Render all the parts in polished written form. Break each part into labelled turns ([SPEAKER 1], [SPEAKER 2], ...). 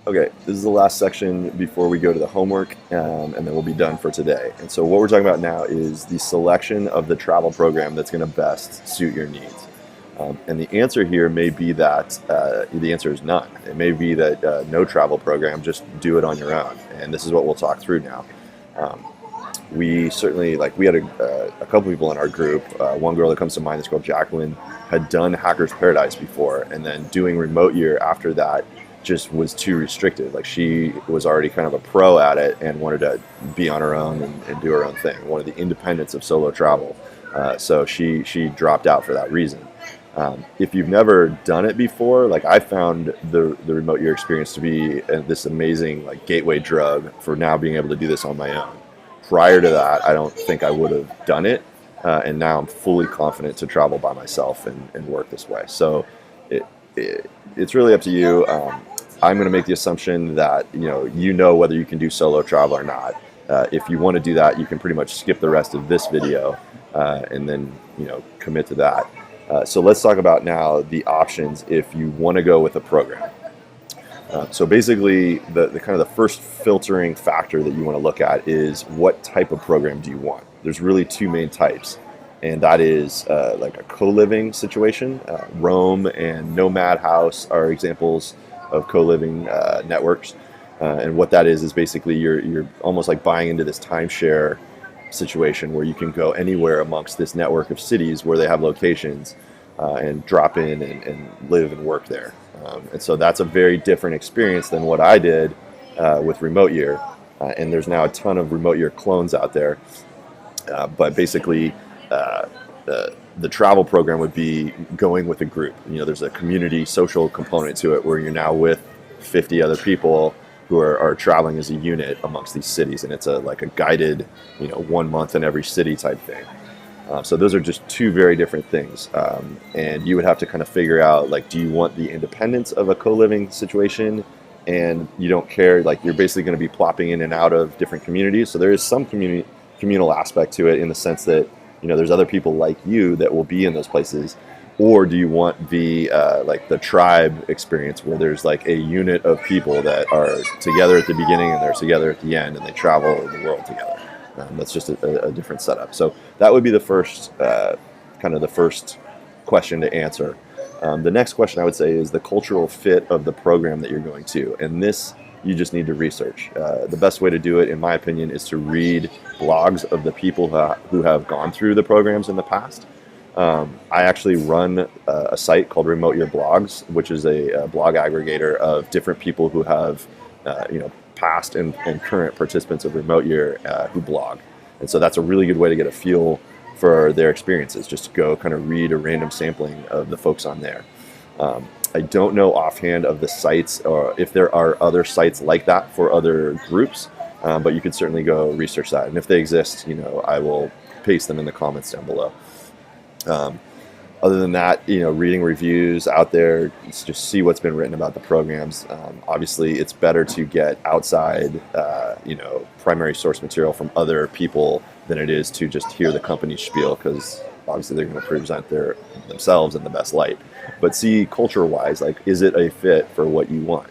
[SPEAKER 1] Okay, this is the last section before we go to the homework, and then we'll be done for today. And so what we're talking about now is the selection of the travel program that's going to best suit your needs. And the answer here may be that the answer is none. It may be that no travel program, just do it on your own. And this is what we'll talk through now. We certainly, we had a couple people in our group. One girl that comes to mind, this girl Jacqueline, had done Hackers Paradise before, and then doing remote year after that just was too restricted. Like, she was already kind of a pro at it and wanted to be on her own and do her own thing, wanted the independence of solo travel. So she dropped out for that reason. If you've never done it before, I found the remote year experience to be this amazing gateway drug for now being able to do this on my own. Prior to that, I don't think I would have done it, and now I'm fully confident to travel by myself and work this way. So it's really up to you. I'm going to make the assumption that you know whether you can do solo travel or not. If you want to do that, you can pretty much skip the rest of this video and then commit to that. So let's talk about now the options if you want to go with a program. So basically, the kind of the first filtering factor that you want to look at is what type of program do you want. There's really two main types, and that is like a co-living situation. Roam and Nomad House are examples of co-living networks, and what that is basically you're almost like buying into this timeshare situation where you can go anywhere amongst this network of cities where they have locations and drop in and live and work there. And so that's a very different experience than what I did with remote year. And there's now a ton of remote year clones out there. But basically, the travel program would be going with a group. There's a community social component to it where you're now with 50 other people who are traveling as a unit amongst these cities, and it's a guided 1 month in every city type thing. So those are just two very different things, and you would have to kind of figure out do you want the independence of a co-living situation, and you don't care, you're basically going to be plopping in and out of different communities. So there is some communal aspect to it in the sense that there's other people like you that will be in those places. Or do you want the the tribe experience where there's a unit of people that are together at the beginning and they're together at the end and they travel the world together? That's just a different setup. So that would be the first the first question to answer. The next question I would say is the cultural fit of the program that you're going to, and this you just need to research. The best way to do it, in my opinion, is to read blogs of the people who have gone through the programs in the past. I actually run a site called Remote Year Blogs, which is a blog aggregator of different people who have, past and current participants of Remote Year who blog. And so that's a really good way to get a feel for their experiences. Just go kind of read a random sampling of the folks on there. I don't know offhand of the sites or if there are other sites like that for other groups, but you could certainly go research that. And if they exist, I will paste them in the comments down below. Other than that, reading reviews out there, just see what's been written about the programs. Obviously, it's better to get outside, primary source material from other people than it is to just hear the company spiel, because obviously they're going to present themselves in the best light. But see, culture-wise, is it a fit for what you want?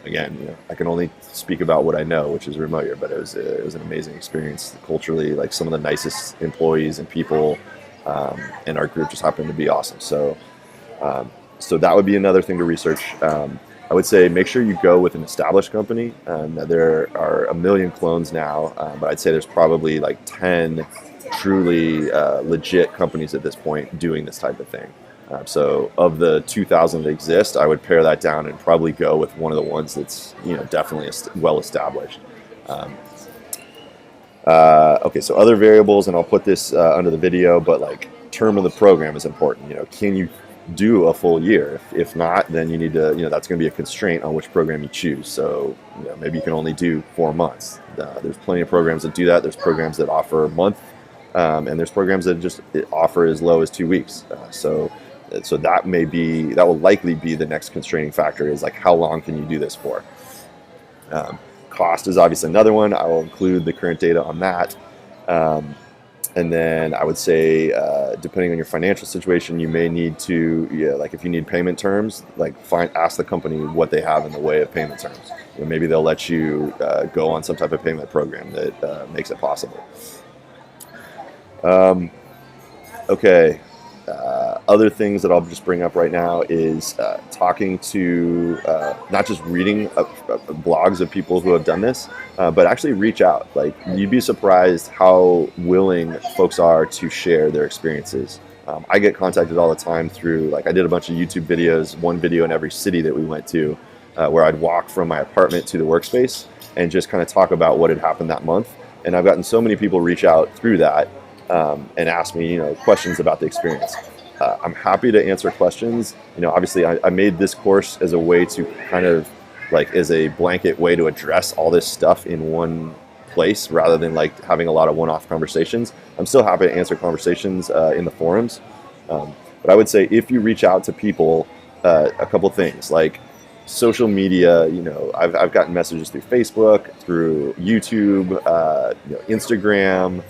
[SPEAKER 1] Again, I can only speak about what I know, which is remote year, but it was an amazing experience culturally. Some of the nicest employees and people in our group just happened to be awesome. So that would be another thing to research. I would say make sure you go with an established company. There are a million clones now, but I'd say there's probably 10 truly legit companies at this point doing this type of thing. So of the 2,000 that exist, I would pare that down and probably go with one of the ones that's definitely well established. Okay, so other variables, and I'll put this under the video, but term of the program is important. Can you do a full year? If not, then you need to, that's going to be a constraint on which program you choose. So maybe you can only do 4 months. There's plenty of programs that do that. There's programs that offer a month, and there's programs that just offer as low as 2 weeks. So that will likely be the next constraining factor, is how long can you do this for? Cost is obviously another one. I will include the current data on that. And then I would say, depending on your financial situation, you may need to, like if you need payment terms, like ask the company what they have in the way of payment terms. Maybe they'll let you go on some type of payment program that makes it possible. Okay. Other things that I'll just bring up right now is talking to, not just reading blogs of people who have done this, but actually reach out. Like, you'd be surprised how willing folks are to share their experiences. I get contacted all the time through, like, I did a bunch of YouTube videos, one video in every city that we went to, where I'd walk from my apartment to the workspace and just kind of talk about what had happened that month. And I've gotten so many people reach out through that and ask me, questions about the experience. I'm happy to answer questions. Obviously I made this course as a way to kind of as a blanket way to address all this stuff in one place rather than having a lot of one-off conversations. I'm still happy to answer conversations in the forums. But I would say if you reach out to people, a couple things like social media, I've gotten messages through Facebook, through YouTube, Instagram,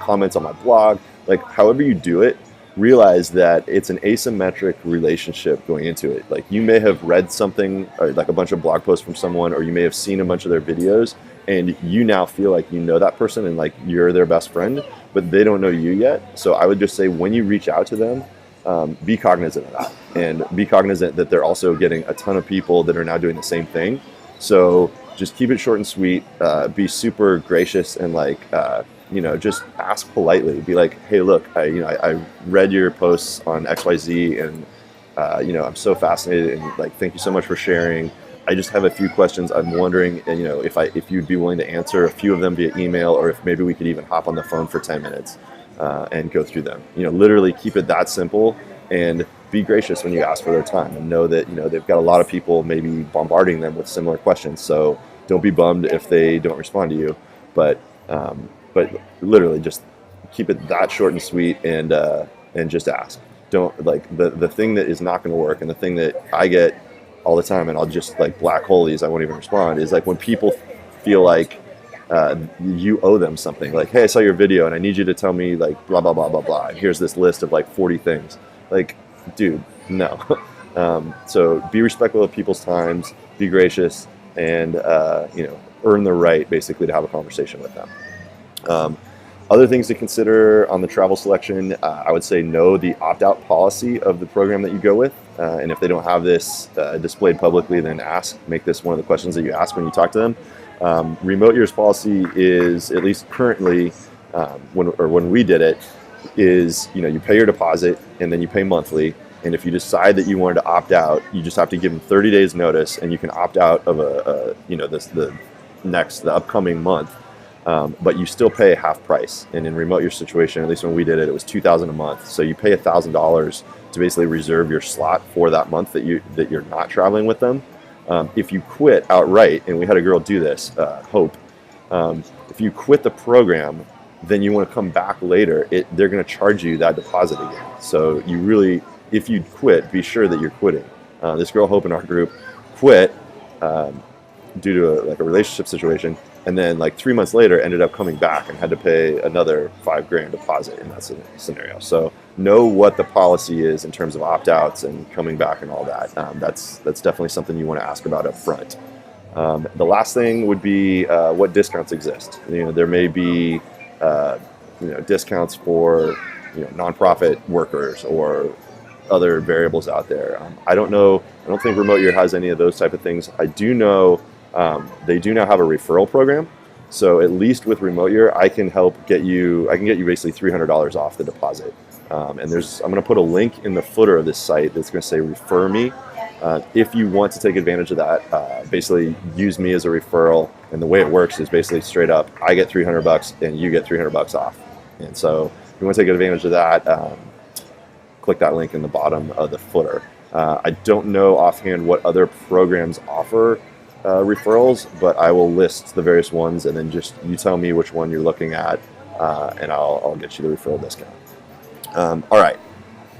[SPEAKER 1] comments on my blog, however you do it, realize that it's an asymmetric relationship going into it. You may have read something or a bunch of blog posts from someone, or you may have seen a bunch of their videos and you now feel like you know that person and you're their best friend, but they don't know you yet. So I would just say when you reach out to them, be cognizant of that and be cognizant that they're also getting a ton of people that are now doing the same thing. So just keep it short and sweet, be super gracious and just ask politely. Be like, hey, look, I read your posts on XYZ and, I'm so fascinated and thank you so much for sharing. I just have a few questions. I'm wondering, if you'd be willing to answer a few of them via email, or if maybe we could even hop on the phone for 10 minutes and go through them. Literally keep it that simple and be gracious when you ask for their time and know that, they've got a lot of people maybe bombarding them with similar questions. So don't be bummed if they don't respond to you, but literally just keep it that short and sweet and just ask. Don't the thing that is not going to work, and the thing that I get all the time, and I'll just black hole these, I won't even respond, is when people feel like you owe them something. Hey, I saw your video and I need you to tell me blah, blah, blah, blah, blah. And here's this list of 40 things. Dude, no. So be respectful of people's times, be gracious, and earn the right basically to have a conversation with them. Other things to consider on the travel selection, I would say know the opt-out policy of the program that you go with. And if they don't have this displayed publicly, then make this one of the questions that you ask when you talk to them. Remote years policy is, at least currently, when we did it, is you pay your deposit and then you pay monthly. And if you decide that you wanted to opt out, you just have to give them 30 days notice, and you can opt out of the upcoming month. But you still pay half price. And in remote year situation, at least when we did it, it was $2,000 a month. So you pay $1,000 to basically reserve your slot for that month that you're not traveling with them. If you quit outright, and we had a girl do this, Hope, if you quit the program, then you want to come back later, they're going to charge you that deposit again. So you really, if you quit, be sure that you're quitting. This girl, Hope, in our group quit due to a relationship situation, and then 3 months later ended up coming back and had to pay another $5,000 deposit in that scenario. So know what the policy is in terms of opt-outs and coming back and all that. That's definitely something you want to ask about up front. The last thing would be what discounts exist. There may be discounts for nonprofit workers or other variables out there. I don't know. I don't think Remote Year has any of those type of things. I do know they do now have a referral program. So at least with Remote Year, I can get you basically $300 off the deposit. And I'm going to put a link in the footer of this site that's going to say refer me. If you want to take advantage of that, basically use me as a referral. And the way it works is basically straight up, I get $300 and you get $300 off. And so if you want to take advantage of that, click that link in the bottom of the footer. I don't know offhand what other programs offer referrals, but I will list the various ones, and then just you tell me which one you're looking at, and I'll get you the referral discount. All right,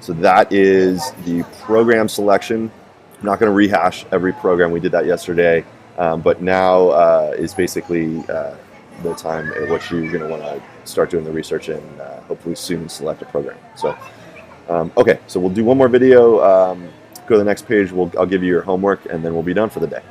[SPEAKER 1] so that is the program selection. I'm not going to rehash every program. We did that yesterday, but now is basically the time at which you're going to want to start doing the research and hopefully soon select a program. So, okay, so we'll do one more video. Go to the next page. I'll give you your homework, and then we'll be done for the day.